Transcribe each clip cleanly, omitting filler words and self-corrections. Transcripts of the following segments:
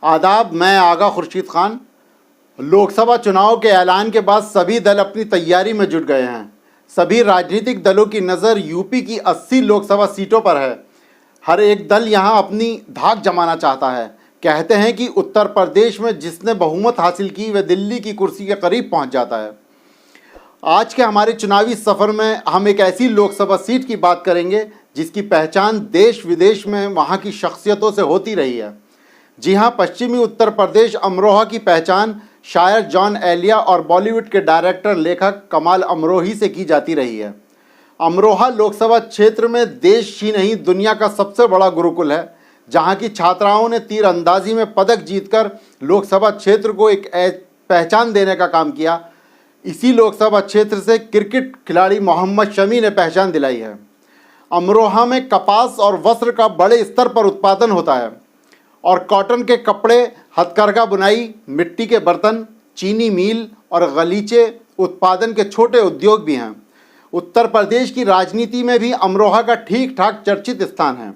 आदाब, मैं आगा खुर्शीद खान। लोकसभा चुनाव के ऐलान के बाद सभी दल अपनी तैयारी में जुट गए हैं। सभी राजनीतिक दलों की नज़र यूपी की 80 लोकसभा सीटों पर है। हर एक दल यहां अपनी धाक जमाना चाहता है। कहते हैं कि उत्तर प्रदेश में जिसने बहुमत हासिल की वह दिल्ली की कुर्सी के करीब पहुंच जाता है। आज के हमारे चुनावी सफ़र में हम एक ऐसी लोकसभा सीट की बात करेंगे जिसकी पहचान देश विदेश में वहां की शख्सियतों से होती रही है। जी हाँ, पश्चिमी उत्तर प्रदेश अमरोहा की पहचान शायर जॉन एलिया और बॉलीवुड के डायरेक्टर लेखक कमाल अमरोही से की जाती रही है। अमरोहा लोकसभा क्षेत्र में देश ही नहीं दुनिया का सबसे बड़ा गुरुकुल है, जहां की छात्राओं ने तीरंदाजी में पदक जीतकर लोकसभा क्षेत्र को एक पहचान देने का काम किया। इसी लोकसभा क्षेत्र से क्रिकेट खिलाड़ी मोहम्मद शमी ने पहचान दिलाई है। अमरोहा में कपास और वस्त्र का बड़े स्तर पर उत्पादन होता है और कॉटन के कपड़े, हथकरघा बुनाई, मिट्टी के बर्तन, चीनी मिल और गलीचे उत्पादन के छोटे उद्योग भी हैं। उत्तर प्रदेश की राजनीति में भी अमरोहा का ठीक ठाक चर्चित स्थान है।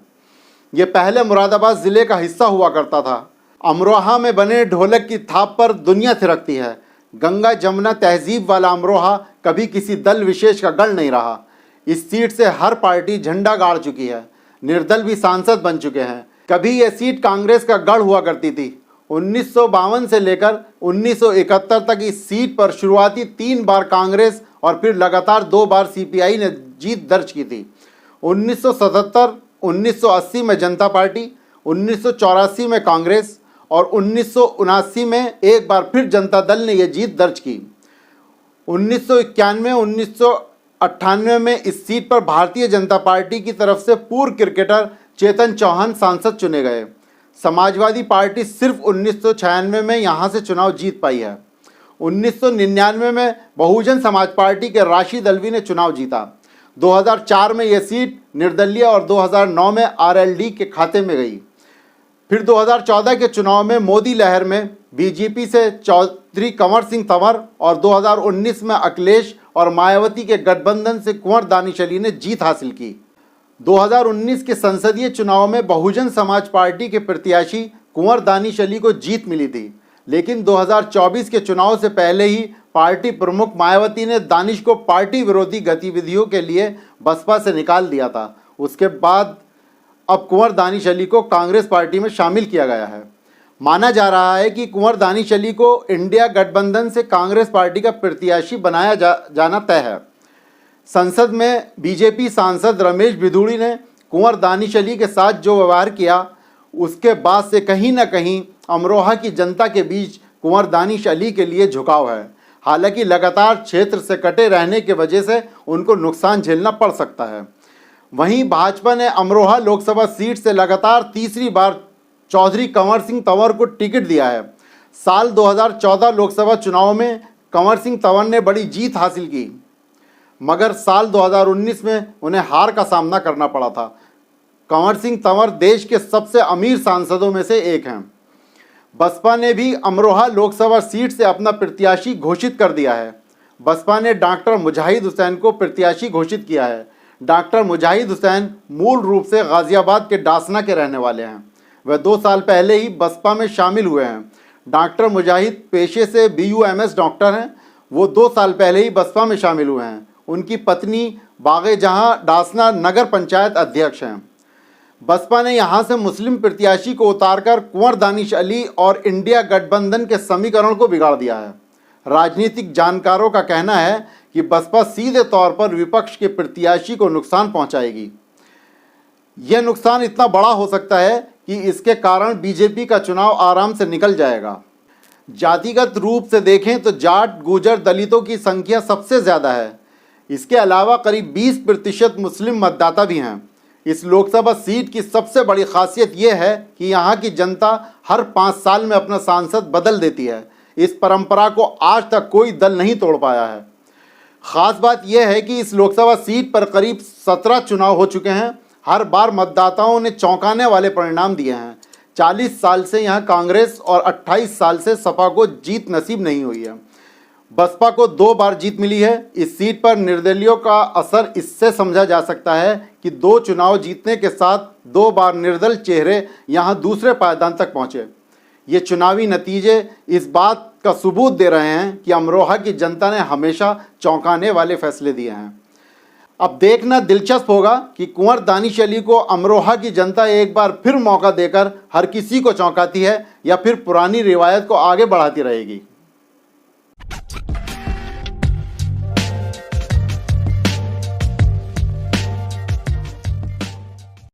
ये पहले मुरादाबाद ज़िले का हिस्सा हुआ करता था। अमरोहा में बने ढोलक की थाप पर दुनिया थिरकती है। गंगा जमुना तहजीब वाला अमरोहा कभी किसी दल विशेष का गढ़ नहीं रहा। इस सीट से हर पार्टी झंडा गाड़ चुकी है। निर्दल भी सांसद बन चुके हैं। कभी यह सीट कांग्रेस का गढ़ हुआ करती थी। 1952 से लेकर 1971 तक इस सीट पर शुरुआती 3 बार कांग्रेस और फिर लगातार 2 बार सीपीआई ने जीत दर्ज की थी। 1977, 1980 में जनता पार्टी, 1984 में कांग्रेस और 1979 में एक बार फिर जनता दल ने यह जीत दर्ज की। 1991, 1998 में इस सीट पर भारतीय जनता पार्टी की तरफ से पूर्व क्रिकेटर चेतन चौहान सांसद चुने गए। समाजवादी पार्टी सिर्फ 1996 में यहां से चुनाव जीत पाई है। 1999 में बहुजन समाज पार्टी के राशिद अल्वी ने चुनाव जीता। 2004 में यह सीट निर्दलीय और 2009 में आरएलडी के खाते में गई। फिर 2014 के चुनाव में मोदी लहर में बीजेपी से चौधरी कंवर सिंह तंवर और 2019 में अखिलेश और मायावती के गठबंधन से कुंवर दानिश अली ने जीत हासिल की। 2019 के संसदीय चुनाव में बहुजन समाज पार्टी के प्रत्याशी कुंवर दानिश अली को जीत मिली थी, लेकिन 2024 के चुनाव से पहले ही पार्टी प्रमुख मायावती ने दानिश को पार्टी विरोधी गतिविधियों के लिए बसपा से निकाल दिया था। उसके बाद अब कुंवर दानिश अली को कांग्रेस पार्टी में शामिल किया गया है। माना जा रहा है कि कुंवर दानिश अली को इंडिया गठबंधन से कांग्रेस पार्टी का प्रत्याशी बनाया जाना तय है। संसद में बीजेपी सांसद रमेश बिधूड़ी ने कुंवर दानिश अली के साथ जो व्यवहार किया, उसके बाद से कहीं ना कहीं अमरोहा की जनता के बीच कुंवर दानिश अली के लिए झुकाव है। हालांकि लगातार क्षेत्र से कटे रहने की वजह से उनको नुकसान झेलना पड़ सकता है। वहीं भाजपा ने अमरोहा लोकसभा सीट से लगातार तीसरी बार चौधरी कंवर सिंह तंवर को टिकट दिया है। साल 2014 लोकसभा चुनाव में कंवर सिंह तंवर ने बड़ी जीत हासिल की, मगर साल 2019 में उन्हें हार का सामना करना पड़ा था। कंवर सिंह तंवर देश के सबसे अमीर सांसदों में से एक हैं। बसपा ने भी अमरोहा लोकसभा सीट से अपना प्रत्याशी घोषित कर दिया है। बसपा ने डॉक्टर मुजाहिद हुसैन को प्रत्याशी घोषित किया है। डॉक्टर मुजाहिद हुसैन मूल रूप से गाज़ियाबाद के डासना के रहने वाले हैं। वह 2 साल पहले ही बसपा में शामिल हुए हैं। डॉक्टर मुजाहिद पेशे से BUMS डॉक्टर हैं। वो 2 साल पहले ही बसपा में शामिल हुए हैं। उनकी पत्नी बागे जहां डासना नगर पंचायत अध्यक्ष हैं। बसपा ने यहां से मुस्लिम प्रत्याशी को उतारकर कुंवर दानिश अली और इंडिया गठबंधन के समीकरण को बिगाड़ दिया है। राजनीतिक जानकारों का कहना है कि बसपा सीधे तौर पर विपक्ष के प्रत्याशी को नुकसान पहुंचाएगी। यह नुकसान इतना बड़ा हो सकता है कि इसके कारण बीजेपी का चुनाव आराम से निकल जाएगा। जातिगत रूप से देखें तो जाट, गुर्जर, दलितों की संख्या सबसे ज़्यादा है। इसके अलावा करीब 20% मुस्लिम मतदाता भी हैं। इस लोकसभा सीट की सबसे बड़ी खासियत यह है कि यहाँ की जनता हर 5 साल में अपना सांसद बदल देती है। इस परंपरा को आज तक कोई दल नहीं तोड़ पाया है। ख़ास बात यह है कि इस लोकसभा सीट पर करीब 17 चुनाव हो चुके हैं। हर बार मतदाताओं ने चौंकाने वाले परिणाम दिए हैं। 40 साल से यहाँ कांग्रेस और 28 साल से सपा को जीत नसीब नहीं हुई है। बसपा को 2 बार जीत मिली है। इस सीट पर निर्दलियों का असर इससे समझा जा सकता है कि 2 चुनाव जीतने के साथ 2 बार निर्दल चेहरे यहां दूसरे पायदान तक पहुंचे। ये चुनावी नतीजे इस बात का सबूत दे रहे हैं कि अमरोहा की जनता ने हमेशा चौंकाने वाले फैसले दिए हैं। अब देखना दिलचस्प होगा कि कुंवर दानिश अली को अमरोहा की जनता एक बार फिर मौका देकर हर किसी को चौंकाती है या फिर पुरानी रिवायत को आगे बढ़ाती रहेगी।